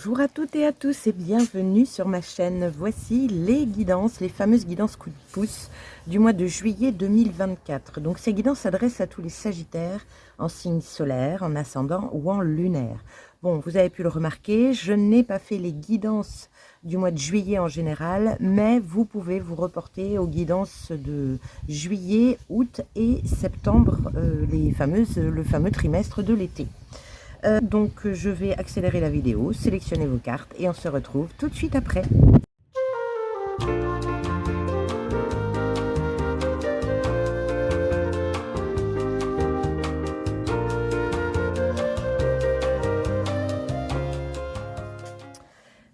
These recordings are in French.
Bonjour à toutes et à tous et bienvenue sur ma chaîne. Voici les guidances, les fameuses guidances coup de pouce du mois de juillet 2024. Donc ces guidances s'adressent à tous les sagittaires en signe solaire, en ascendant ou en lunaire. Bon, vous avez pu le remarquer, je n'ai pas fait les guidances du mois de juillet en général, mais vous pouvez vous reporter aux guidances de juillet, août et septembre, le fameux trimestre de l'été. Donc je vais accélérer la vidéo, sélectionner vos cartes et on se retrouve tout de suite après.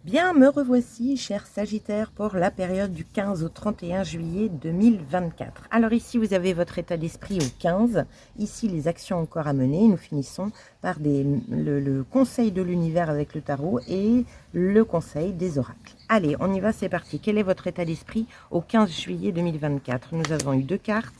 Bien, me revoici, chers Sagittaires, pour la période du 15 au 31 juillet 2024. Alors ici, vous avez votre état d'esprit au 15. Ici, les actions encore à mener. Nous finissons par le conseil de l'univers avec le tarot et le conseil des oracles. Allez, on y va, c'est parti. Quel est votre état d'esprit au 15 juillet 2024? Nous avons eu deux cartes.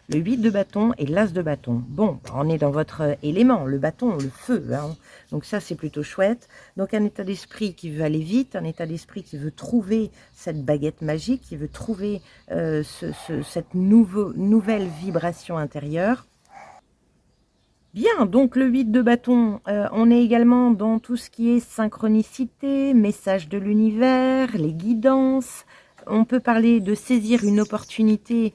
Le 8 de bâton et l'as de bâton. Bon, on est dans votre élément, le bâton, le feu. Hein. Donc ça, c'est plutôt chouette. Donc un état d'esprit qui veut aller vite, un état d'esprit qui veut trouver cette baguette magique, qui veut trouver cette nouvelle vibration intérieure. Bien, donc le 8 de bâton, on est également dans tout ce qui est synchronicité, message de l'univers, les guidances. On peut parler de saisir une opportunité,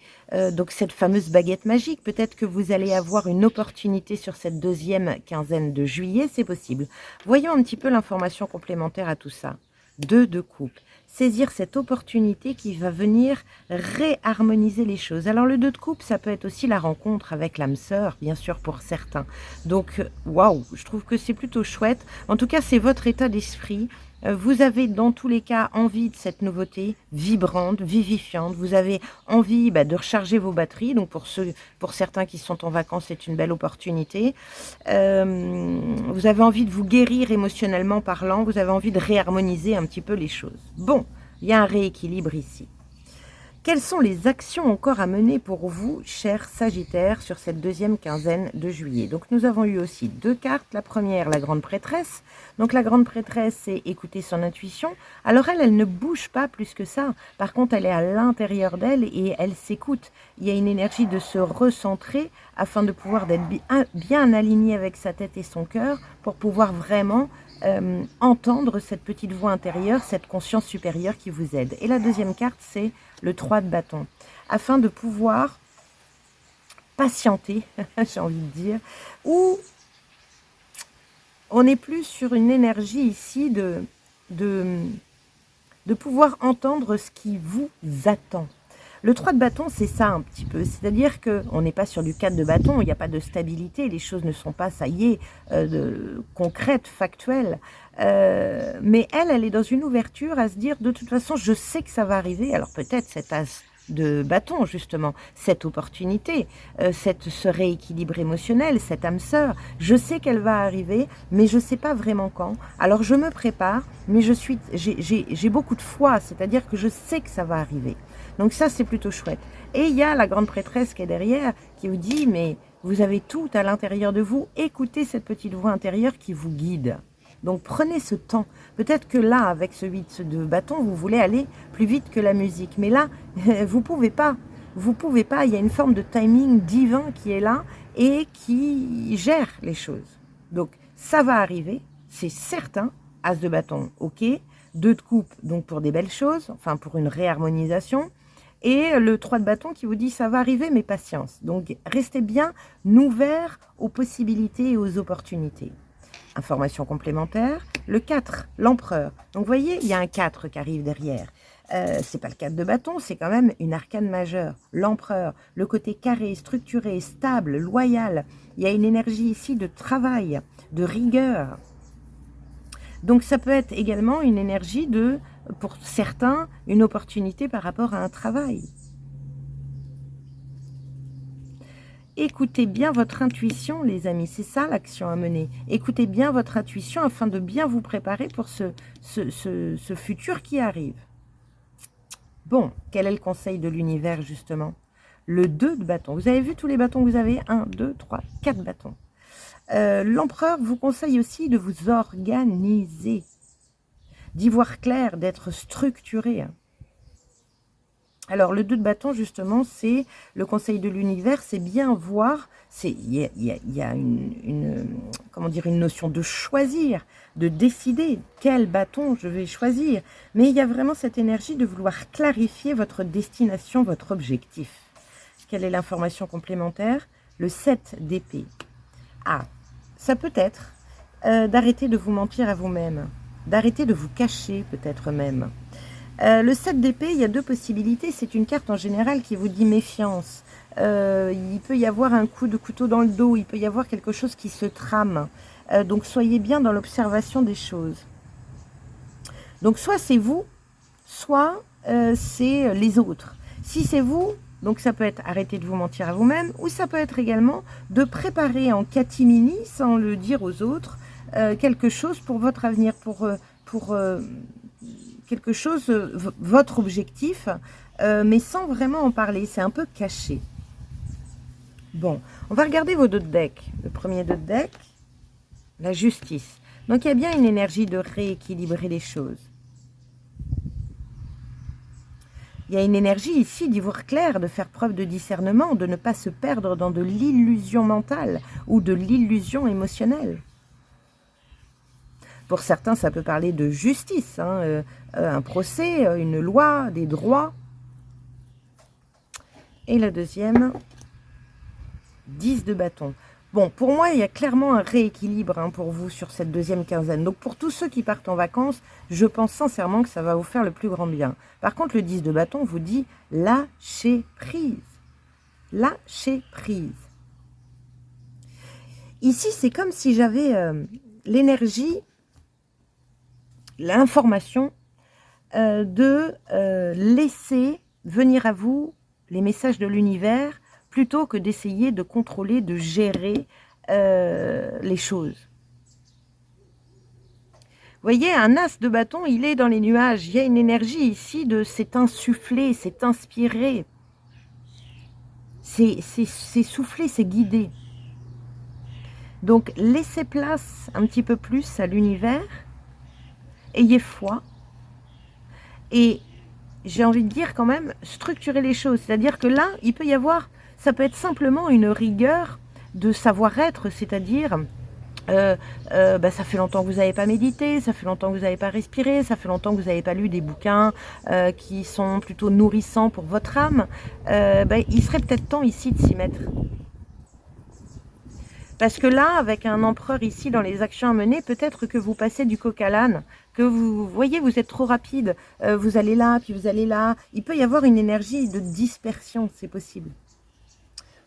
donc cette fameuse baguette magique. Peut-être que vous allez avoir une opportunité sur cette deuxième quinzaine de juillet, c'est possible. Voyons un petit peu l'information complémentaire à tout ça. 2 de coupe. Saisir cette opportunité qui va venir réharmoniser les choses. Alors le 2 de coupe, ça peut être aussi la rencontre avec l'âme sœur, bien sûr pour certains. Donc, waouh, je trouve que c'est plutôt chouette. En tout cas, c'est votre état d'esprit. Vous avez dans tous les cas envie de cette nouveauté vibrante, vivifiante. Vous avez envie de recharger vos batteries. Donc pour certains qui sont en vacances, c'est une belle opportunité. Vous avez envie de vous guérir émotionnellement parlant. Vous avez envie de réharmoniser un petit peu les choses. Bon, il y a un rééquilibre ici. Quelles sont les actions encore à mener pour vous, chers Sagittaires, sur cette deuxième quinzaine de juillet? Donc nous avons eu aussi deux cartes. La première, la grande prêtresse. Donc la grande prêtresse, c'est écouter son intuition. Alors elle ne bouge pas plus que ça. Par contre, elle est à l'intérieur d'elle et elle s'écoute. Il y a une énergie de se recentrer afin de pouvoir être bien alignée avec sa tête et son cœur pour pouvoir vraiment entendre cette petite voix intérieure, cette conscience supérieure qui vous aide. Et la deuxième carte, c'est le 3 de bâton. Afin de pouvoir patienter, j'ai envie de dire, ou on est plus sur une énergie ici de pouvoir entendre ce qui vous attend. Le 3 de bâton, c'est ça un petit peu. C'est-à-dire qu'on n'est pas sur du 4 de bâton, il n'y a pas de stabilité, les choses ne sont pas, ça y est, concrètes, factuelles. Mais elle est dans une ouverture à se dire, de toute façon, je sais que ça va arriver. Alors peut-être cet as de bâton, justement, cette opportunité, ce rééquilibre émotionnel, cette âme sœur, je sais qu'elle va arriver, mais je ne sais pas vraiment quand. Alors je me prépare, mais j'ai beaucoup de foi, c'est-à-dire que je sais que ça va arriver. Donc ça, c'est plutôt chouette. Et il y a la grande prêtresse qui est derrière, qui vous dit, mais vous avez tout à l'intérieur de vous, écoutez cette petite voix intérieure qui vous guide. Donc prenez ce temps. Peut-être que là, avec ce 8 de bâton, vous voulez aller plus vite que la musique. Mais là, vous pouvez pas. Vous pouvez pas. Il y a une forme de timing divin qui est là et qui gère les choses. Donc ça va arriver, c'est certain. As de bâton, ok. 2 de coupe, donc pour des belles choses, enfin pour une réharmonisation. Et le 3 de bâton qui vous dit ça va arriver, mais patience. Donc restez bien ouverts aux possibilités et aux opportunités. Information complémentaire, le 4, l'empereur. Donc vous voyez, il y a un 4 qui arrive derrière. C'est pas le 4 de bâton, c'est quand même une arcane majeure. L'empereur, le côté carré, structuré, stable, loyal. Il y a une énergie ici de travail, de rigueur. Donc ça peut être également une énergie pour certains, une opportunité par rapport à un travail. Écoutez bien votre intuition, les amis, c'est ça l'action à mener. Écoutez bien votre intuition afin de bien vous préparer pour ce futur qui arrive. Bon, quel est le conseil de l'univers justement? Le 2 de bâton. Vous avez vu tous les bâtons que vous avez? 1, 2, 3, 4 bâtons. L'empereur vous conseille aussi de vous organiser. d'y voir clair, d'être structuré. Alors, le 2 de bâton, justement, c'est le conseil de l'univers, c'est bien voir, il y a comment dire, une notion de choisir, de décider quel bâton je vais choisir. Mais il y a vraiment cette énergie de vouloir clarifier votre destination, votre objectif. Quelle est l'information complémentaire? Le 7 d'épée. Ah, ça peut être d'arrêter de vous mentir à vous-même, d'arrêter de vous cacher peut-être même. Le 7 d'épée, il y a deux possibilités. C'est une carte en général qui vous dit méfiance. Il peut y avoir un coup de couteau dans le dos. Il peut y avoir quelque chose qui se trame. Donc, soyez bien dans l'observation des choses. Donc, soit c'est vous, soit c'est les autres. Si c'est vous, donc ça peut être arrêter de vous mentir à vous-même, ou ça peut être également de préparer en catimini, sans le dire aux autres, quelque chose pour votre avenir, pour quelque chose, votre objectif, mais sans vraiment en parler. C'est un peu caché. Bon, on va regarder vos 2 de deck. Le premier 2 de deck, la justice. Donc, il y a bien une énergie de rééquilibrer les choses. Il y a une énergie ici d'y voir clair, de faire preuve de discernement, de ne pas se perdre dans de l'illusion mentale ou de l'illusion émotionnelle. Pour certains, ça peut parler de justice, hein, un procès, une loi, des droits. Et la deuxième, 10 de bâton. Bon, pour moi, il y a clairement un rééquilibre hein, pour vous sur cette deuxième quinzaine. Donc, pour tous ceux qui partent en vacances, je pense sincèrement que ça va vous faire le plus grand bien. Par contre, le 10 de bâton vous dit lâcher prise. Lâcher prise. Ici, c'est comme si j'avais l'énergie, l'information de laisser venir à vous les messages de l'univers plutôt que d'essayer de contrôler, de gérer les choses. Vous voyez, un as de bâton, il est dans les nuages. Il y a une énergie ici de c'est insufflé, c'est inspiré. C'est soufflé, c'est guidé. Donc, laissez place un petit peu plus à l'univers. Ayez foi. Et j'ai envie de dire quand même, structurer les choses. C'est-à-dire que là, il peut y avoir, ça peut être simplement une rigueur de savoir-être, c'est-à-dire, ça fait longtemps que vous n'avez pas médité, ça fait longtemps que vous n'avez pas respiré, ça fait longtemps que vous n'avez pas lu des bouquins qui sont plutôt nourrissants pour votre âme. Il serait peut-être temps ici de s'y mettre. Parce que là, avec un empereur ici dans les actions à mener, peut-être que vous passez du coq à l'âne, que vous voyez, vous êtes trop rapide, vous allez là, puis vous allez là. Il peut y avoir une énergie de dispersion, c'est possible.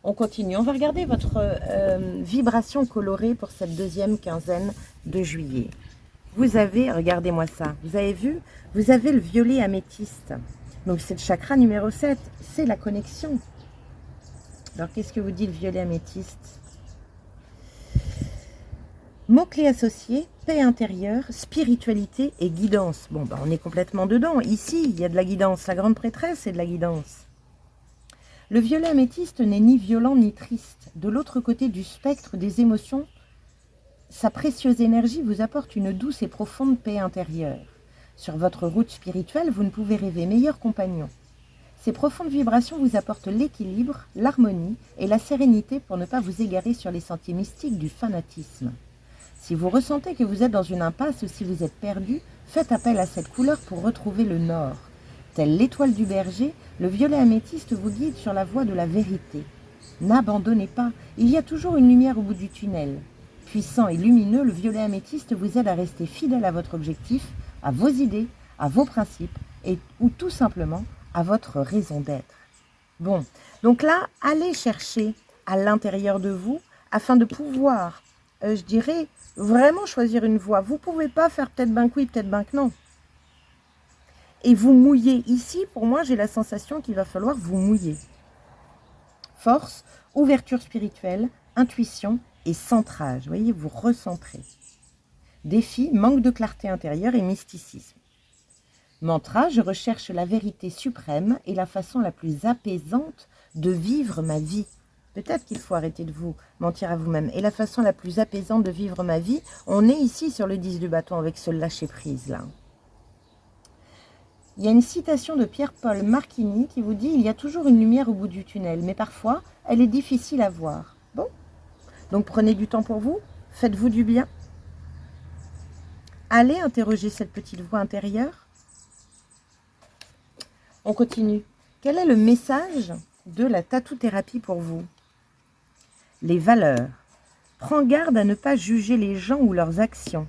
On continue. On va regarder votre vibration colorée pour cette deuxième quinzaine de juillet. Vous avez, regardez-moi ça, vous avez vu, vous avez le violet améthyste. Donc c'est le chakra numéro 7, c'est la connexion. Alors qu'est-ce que vous dit le violet améthyste ? Mots-clés associés, paix intérieure, spiritualité et guidance. Bon, on est complètement dedans. Ici, il y a de la guidance. La grande prêtresse est de la guidance. Le violet améthyste n'est ni violent ni triste. De l'autre côté du spectre des émotions, sa précieuse énergie vous apporte une douce et profonde paix intérieure. Sur votre route spirituelle, vous ne pouvez rêver meilleur compagnon. Ces profondes vibrations vous apportent l'équilibre, l'harmonie et la sérénité pour ne pas vous égarer sur les sentiers mystiques du fanatisme. Si vous ressentez que vous êtes dans une impasse ou si vous êtes perdu, faites appel à cette couleur pour retrouver le nord. Tel l'étoile du berger, le violet améthyste vous guide sur la voie de la vérité. N'abandonnez pas, il y a toujours une lumière au bout du tunnel. Puissant et lumineux, le violet améthyste vous aide à rester fidèle à votre objectif, à vos idées, à vos principes ou tout simplement à votre raison d'être. Bon, donc là, allez chercher à l'intérieur de vous afin de pouvoir, je dirais, vraiment choisir une voie. Vous ne pouvez pas faire peut-être ben que oui, peut-être ben que non. Et vous mouillez. Ici, pour moi, j'ai la sensation qu'il va falloir vous mouiller. Force, ouverture spirituelle, intuition et centrage. Vous voyez, vous recentrez. Défi, manque de clarté intérieure et mysticisme. Mantra, je recherche la vérité suprême et la façon la plus apaisante de vivre ma vie. Peut-être qu'il faut arrêter de vous mentir à vous-même. Et la façon la plus apaisante de vivre ma vie, on est ici sur le 10 du bâton avec ce lâcher-prise là. Il y a une citation de Pierre-Paul Marchini qui vous dit « Il y a toujours une lumière au bout du tunnel, mais parfois, elle est difficile à voir. » Bon, donc prenez du temps pour vous, faites-vous du bien. Allez interroger cette petite voix intérieure. On continue. Quel est le message de la tatou-thérapie pour vous? Les valeurs. Prends garde à ne pas juger les gens ou leurs actions.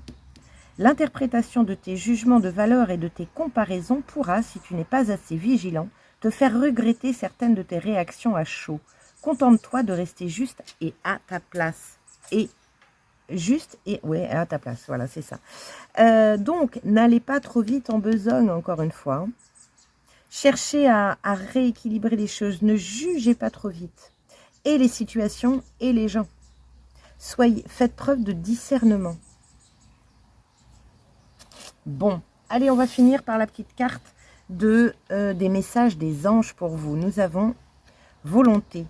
L'interprétation de tes jugements de valeur et de tes comparaisons pourra, si tu n'es pas assez vigilant, te faire regretter certaines de tes réactions à chaud. Contente-toi de rester juste et à ta place. À ta place, voilà, c'est ça. Donc, n'allez pas trop vite en besogne, encore une fois. Cherchez à rééquilibrer les choses. Ne jugez pas trop vite. Et les situations et les gens. Faites preuve de discernement. Bon, allez, on va finir par la petite carte des messages des anges pour vous. Nous avons volonté.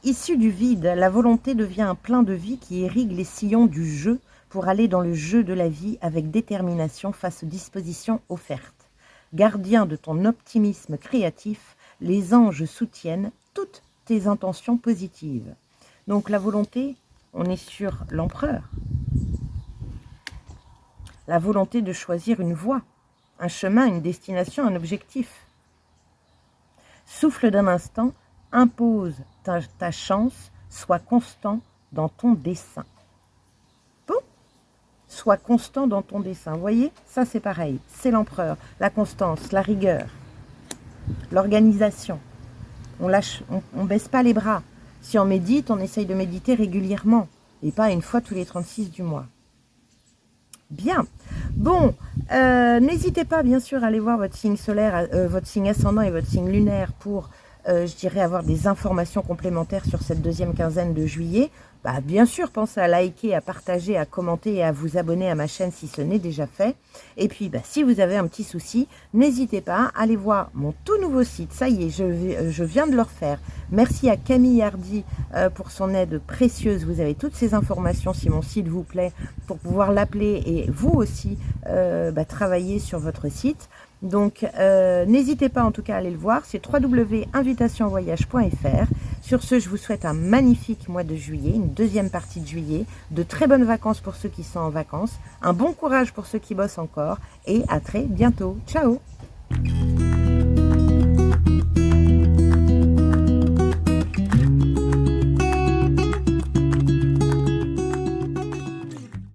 Issue du vide, la volonté devient un plein de vie qui irrigue les sillons du jeu pour aller dans le jeu de la vie avec détermination face aux dispositions offertes. Gardien de ton optimisme créatif, les anges soutiennent toutes tes intentions positives. Donc la volonté, on est sur l'empereur. La volonté de choisir une voie, un chemin, une destination, un objectif. Souffle d'un instant, impose ta chance, sois constant dans ton dessein. Bon, sois constant dans ton dessein. Vous voyez, ça c'est pareil, c'est l'empereur, la constance, la rigueur, l'organisation. On baisse pas les bras. Si on médite, on essaye de méditer régulièrement et pas une fois tous les 36 du mois. Bien. Bon, n'hésitez pas bien sûr à aller voir votre signe solaire, votre signe ascendant et votre signe lunaire pour, je dirais, avoir des informations complémentaires sur cette deuxième quinzaine de juillet. Bah, bien sûr, pensez à liker, à partager, à commenter et à vous abonner à ma chaîne si ce n'est déjà fait. Et puis, bah, si vous avez un petit souci, n'hésitez pas à aller voir mon tout nouveau site. Ça y est, je viens de le refaire. Merci à Camille Hardy pour son aide précieuse. Vous avez toutes ces informations, si mon site vous plaît, pour pouvoir l'appeler et vous aussi travailler sur votre site. Donc, n'hésitez pas en tout cas à aller le voir. C'est www.invitationvoyage.fr. Sur ce, je vous souhaite un magnifique mois de juillet, une deuxième partie de juillet, de très bonnes vacances pour ceux qui sont en vacances, un bon courage pour ceux qui bossent encore et à très bientôt. Ciao!